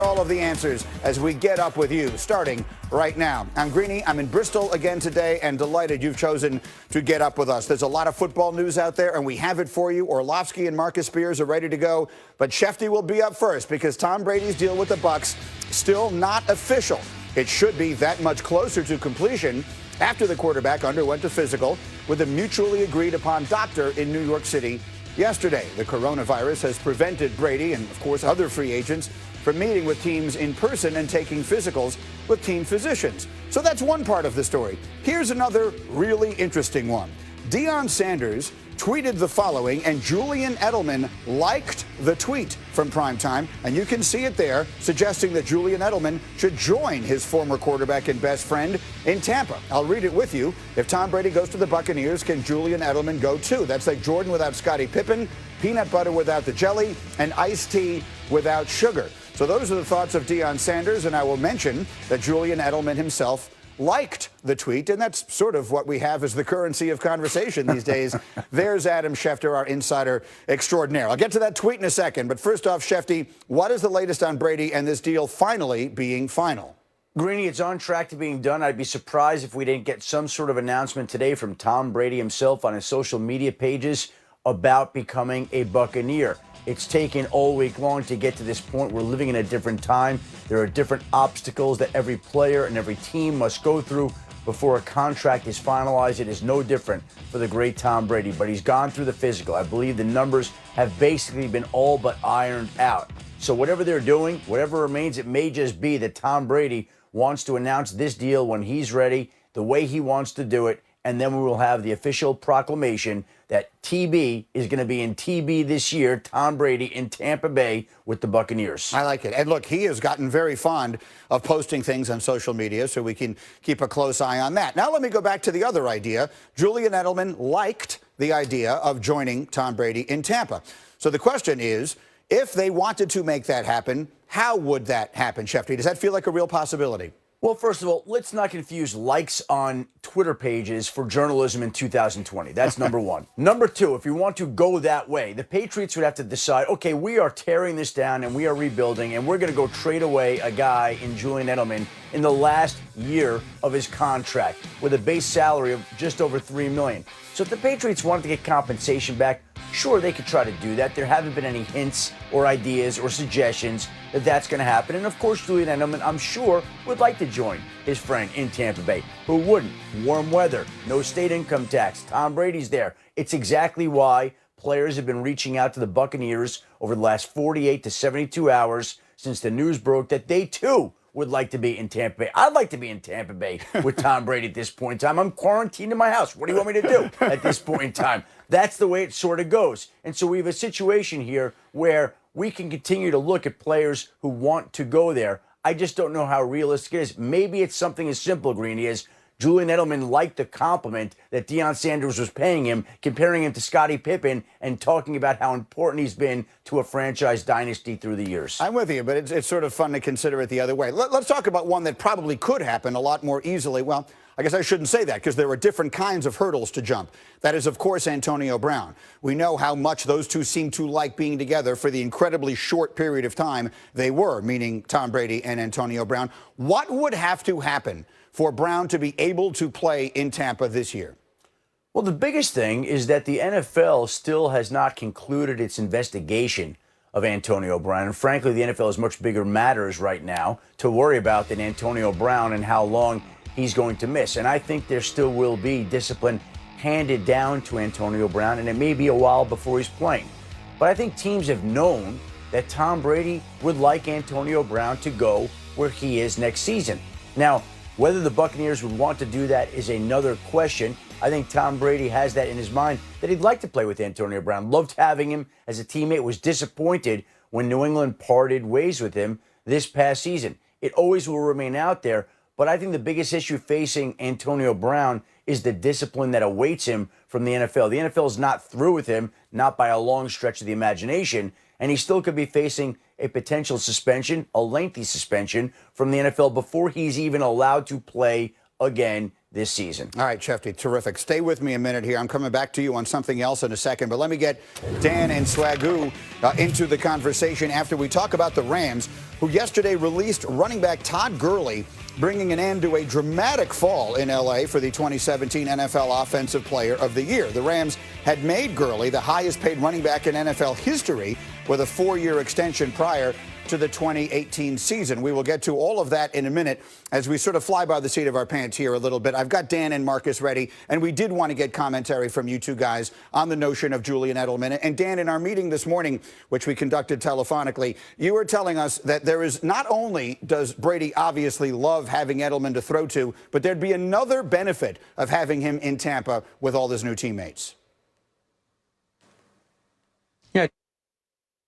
all of the answers as we get up with you, starting right now. I'm Greeny. I'm in Bristol again today, and delighted you've chosen to get up with us. There's a lot of football news out there, and we have it for you. Orlovsky and Marcus Spears are ready to go, but Shefty will be up first because Tom Brady's deal with the Bucs still not official. It should be that much closer to completion after the quarterback underwent a physical with a mutually agreed upon doctor in New York City yesterday. The coronavirus has prevented Brady and, of course, other free agents from meeting with teams in person and taking physicals with team physicians. So that's one part of the story. Here's another really interesting one. Deion Sanders tweeted the following, and Julian Edelman liked the tweet from Primetime, and you can see it there, suggesting that Julian Edelman should join his former quarterback and best friend in Tampa. I'll read it with you. If Tom Brady goes to the Buccaneers, can Julian Edelman go too? That's like Jordan without Scottie Pippen, peanut butter without the jelly, and iced tea without sugar. So those are the thoughts of Deion Sanders, and I will mention that Julian Edelman himself liked the tweet, and that's sort of what we have as the currency of conversation these days. There's Adam Schefter, our insider extraordinaire. I'll get to that tweet in a second, but first off, Shefty, what is the latest on Brady and this deal finally being final? Greeny, it's on track to being done. I'd be surprised if we didn't get some sort of announcement today from Tom Brady himself on his social media pages about becoming a Buccaneer. It's taken all week long to get to this point. We're living in a different time. There are different obstacles that every player and every team must go through before a contract is finalized. It is no different for the great Tom Brady, but he's gone through the physical. I believe the numbers have basically been all but ironed out. So whatever they're doing, whatever remains, it may just be that Tom Brady wants to announce this deal when he's ready, the way he wants to do it, and then we will have the official proclamation that TB is going to be in TB this year, Tom Brady in Tampa Bay with the Buccaneers. I like it. And look, he has gotten very fond of posting things on social media, so we can keep a close eye on that. Now let me go back to the other idea. Julian Edelman liked the idea of joining Tom Brady in Tampa. So the question is, if they wanted to make that happen, how would that happen, Shefty? Does that feel like a real possibility? Well, first of all, let's not confuse likes on Twitter pages for journalism in 2020. That's number one. Number two, if you want to go that way, the Patriots would have to decide, okay, we are tearing this down and we are rebuilding, and we're going to go trade away a guy in Julian Edelman in the last year of his contract with a base salary of just over $3 million. So if the Patriots wanted to get compensation back, sure, they could try to do that. There haven't been any hints or ideas or suggestions that that's going to happen. And, of course, Julian Edelman, I'm sure, would like to join his friend in Tampa Bay. Who wouldn't? Warm weather, no state income tax. Tom Brady's there. It's exactly why players have been reaching out to the Buccaneers over the last 48 to 72 hours since the news broke that they, too, would like to be in Tampa Bay. I'd like to be in Tampa Bay with Tom Brady at this point in time. I'm quarantined in my house. What do you want me to do at this point in time? That's the way it sort of goes. And so we have a situation here where we can continue to look at players who want to go there. I just don't know how realistic it is. Maybe it's something as simple, Greeny, as Julian Edelman liked the compliment that Deion Sanders was paying him, comparing him to Scottie Pippen and talking about how important he's been to a franchise dynasty through the years. I'm with you, but it's sort of fun to consider it the other way. Let's talk about one that probably could happen a lot more easily. Well, I guess I shouldn't say that because there are different kinds of hurdles to jump. That is, of course, Antonio Brown. We know how much those two seem to like being together for the incredibly short period of time they were, meaning Tom Brady and Antonio Brown. What would have to happen for Brown to be able to play in Tampa this year? Well, the biggest thing is that the NFL still has not concluded its investigation of Antonio Brown. And frankly, the NFL has much bigger matters right now to worry about than Antonio Brown and how long he's going to miss. And I think there still will be discipline handed down to Antonio Brown, and it may be a while before he's playing. But I think teams have known that Tom Brady would like Antonio Brown to go where he is next season. Now, whether the Buccaneers would want to do that is another question. I think Tom Brady has that in his mind, that he'd like to play with Antonio Brown. Loved having him as a teammate, was disappointed when New England parted ways with him this past season. It always will remain out there, but I think the biggest issue facing Antonio Brown is the discipline that awaits him from the NFL. The NFL is not through with him, not by a long stretch of the imagination, and he still could be facing a potential suspension, a lengthy suspension from the NFL before he's even allowed to play again this season. All right, Shefty, terrific. Stay with me a minute here. I'm coming back to you on something else in a second, but let me get Dan and Swagoo into the conversation after we talk about the Rams, who yesterday released running back Todd Gurley, bringing an end to a dramatic fall in L.A. for the 2017 NFL Offensive Player of the Year. The Rams had made Gurley the highest paid running back in NFL history with a 4-year extension prior to the 2018 season. We will get to all of that in a minute as we sort of fly by the seat of our pants here a little bit. I've got Dan and Marcus ready, and we did want to get commentary from you two guys on the notion of Julian Edelman. And Dan, in our meeting this morning, which we conducted telephonically, you were telling us that there is not only does Brady obviously love having Edelman to throw to, but there'd be another benefit of having him in Tampa with all his new teammates. Yeah.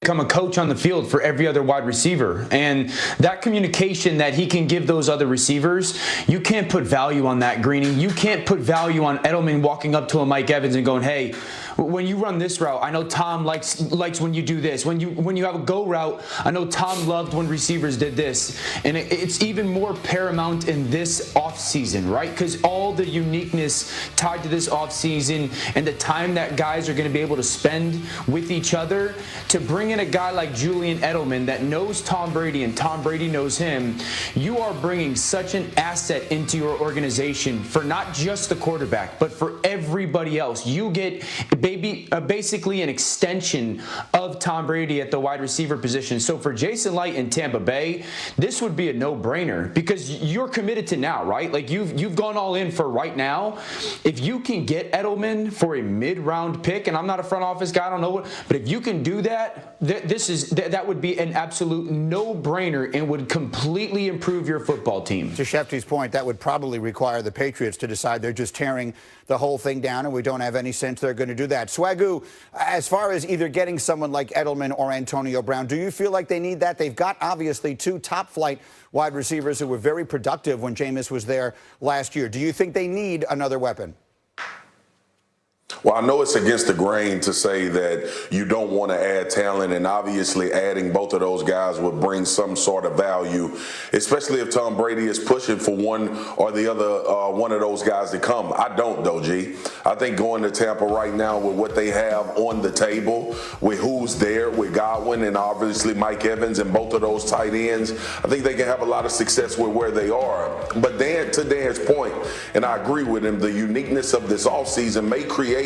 Become a coach on the field for every other wide receiver, and that communication that he can give those other receivers, you can't put value on that, Greeny. You can't put value on Edelman walking up to a Mike Evans and going, hey, when you run this route, I know Tom likes when you do this. When you have a go route, I know Tom loved when receivers did this. And it's even more paramount in this offseason, right? Because all the uniqueness tied to this offseason and the time that guys are going to be able to spend with each other, to bring in a guy like Julian Edelman that knows Tom Brady and Tom Brady knows him, you are bringing such an asset into your organization for not just the quarterback, but for everybody else. You get basically an extension of Tom Brady at the wide receiver position. So for Jason Light in Tampa Bay, this would be a no-brainer because you're committed to now, right? Like you've gone all in for right now. If you can get Edelman for a mid-round pick, and I'm not a front office guy, I don't know what, but if you can do that, that would be an absolute no-brainer and would completely improve your football team. To Shefty's point, that would probably require the Patriots to decide they're just tearing the whole thing down, and we don't have any sense they're going to do that. Swagoo, as far as either getting someone like Edelman or Antonio Brown, do you feel like they need that? They've got, obviously, two top-flight wide receivers who were very productive when Jameis was there last year. Do you think they need another weapon? Well, I know it's against the grain to say that you don't want to add talent, and obviously adding both of those guys would bring some sort of value, especially if Tom Brady is pushing for one or the other one of those guys to come. I don't, though, G. I think going to Tampa right now with what they have on the table, with who's there, with Godwin and obviously Mike Evans and both of those tight ends, I think they can have a lot of success with where they are. But to Dan's point, and I agree with him, the uniqueness of this offseason may create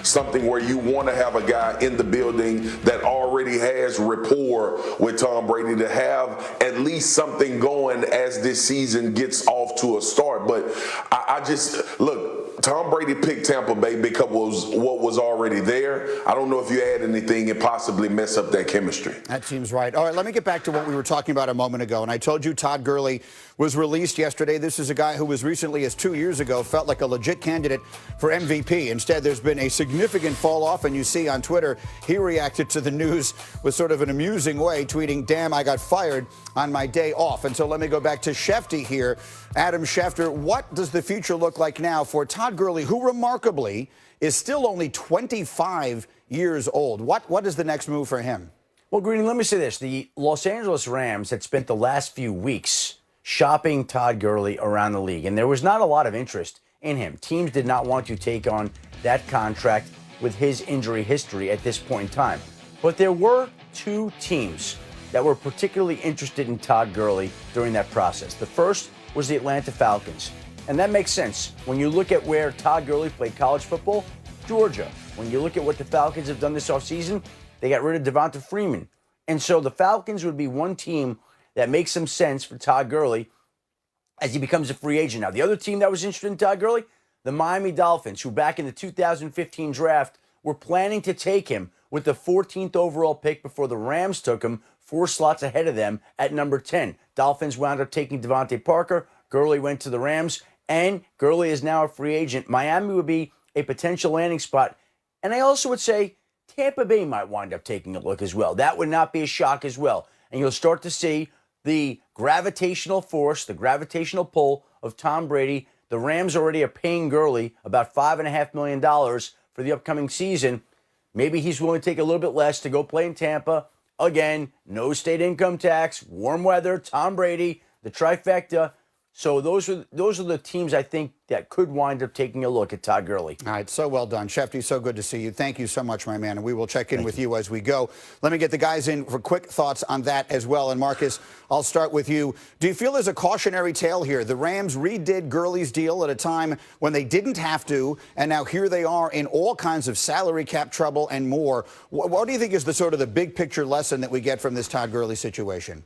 something where you want to have a guy in the building that already has rapport with Tom Brady to have at least something going as this season gets off to a start. But I just, look, Tom Brady picked Tampa Bay because what was already there. I don't know if you add anything and possibly mess up that chemistry. That seems right. All right, let me get back to what we were talking about a moment ago. And I told you Todd Gurley was released yesterday. This is a guy who was recently, as 2 years ago, felt like a legit candidate for MVP. Instead, there's been a significant fall off. And you see on Twitter, he reacted to the news with sort of an amusing way, tweeting, "Damn, I got fired on my day off." And so let me go back to Shefty here. Adam Schefter, what does the future look like now for Todd Gurley, who remarkably is still only 25 years old? What is the next move for him? Well, Greeny, let me say this. The Los Angeles Rams had spent the last few weeks shopping Todd Gurley around the league, and there was not a lot of interest in him. Teams did not want to take on that contract with his injury history at this point in time. But there were two teams that were particularly interested in Todd Gurley during that process. The first was the Atlanta Falcons. And that makes sense. When you look at where Todd Gurley played college football, Georgia. When you look at what the Falcons have done this offseason, they got rid of Devonta Freeman. And so the Falcons would be one team that makes some sense for Todd Gurley as he becomes a free agent. Now, the other team that was interested in Todd Gurley, the Miami Dolphins, who back in the 2015 draft were planning to take him with the 14th overall pick before the Rams took him 4 slots ahead of them at number 10. Dolphins wound up taking Devontae Parker. Gurley went to the Rams, and Gurley is now a free agent. Miami would be a potential landing spot. And I also would say Tampa Bay might wind up taking a look as well. That would not be a shock as well. And you'll start to see the gravitational force, the gravitational pull of Tom Brady. The Rams already are paying Gurley about $5.5 million for the upcoming season. Maybe he's willing to take a little bit less to go play in Tampa. Again, no state income tax, warm weather, Tom Brady, the trifecta. So those are the teams I think that could wind up taking a look at Todd Gurley. All right, so well done. Shefty, so good to see you. Thank you so much, my man, and we will check in with you as we go. Let me get the guys in for quick thoughts on that as well. And Marcus, I'll start with you. Do you feel there's a cautionary tale here? The Rams redid Gurley's deal at a time when they didn't have to, and now here they are in all kinds of salary cap trouble and more. What do you think is the sort of the big picture lesson that we get from this Todd Gurley situation?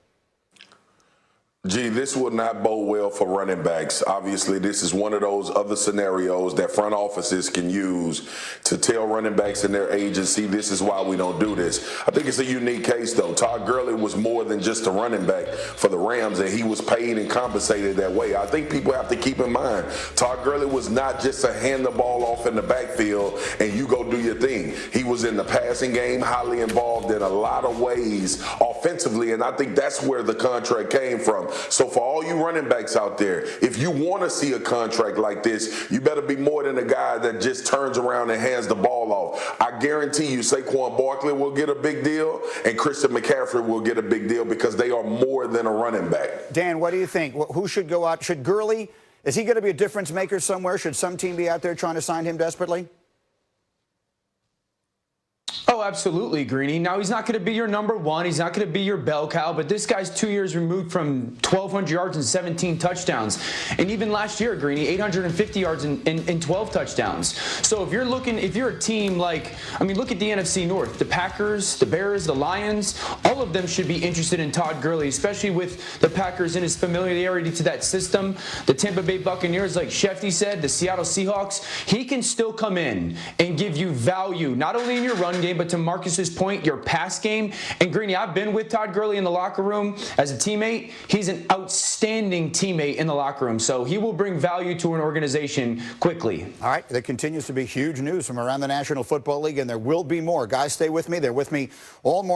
Gee, this will not bode well for running backs. Obviously, this is one of those other scenarios that front offices can use to tell running backs and their agency, this is why we don't do this. I think it's a unique case, though. Todd Gurley was more than just a running back for the Rams, and he was paid and compensated that way. I think people have to keep in mind, Todd Gurley was not just a hand the ball off in the backfield and you go do your thing. He was in the passing game, highly involved in a lot of ways offensively, and I think that's where the contract came from. So for all you running backs out there, if you want to see a contract like this, you better be more than a guy that just turns around and hands the ball off. I guarantee you Saquon Barkley will get a big deal and Christian McCaffrey will get a big deal because they are more than a running back. Dan, what do you think? Who should go out? Should Gurley, is he going to be a difference maker somewhere? Should some team be out there trying to sign him desperately? Oh, absolutely, Greeny. Now, he's not going to be your number one. He's not going to be your bell cow, but this guy's 2 years removed from 1,200 yards and 17 touchdowns. And even last year, Greeny, 850 yards and 12 touchdowns. So if you're a team like, look at the NFC North. The Packers, the Bears, the Lions, all of them should be interested in Todd Gurley, especially with the Packers and his familiarity to that system. The Tampa Bay Buccaneers, like Shefty said, the Seattle Seahawks, he can still come in and give you value, not only in your run game, but to Marcus's point, your pass game. And Greeny, I've been with Todd Gurley in the locker room as a teammate. He's an outstanding teammate in the locker room, so he will bring value to an organization quickly. All right, there continues to be huge news from around the National Football League, and there will be more. Guys, stay with me. They're with me all morning.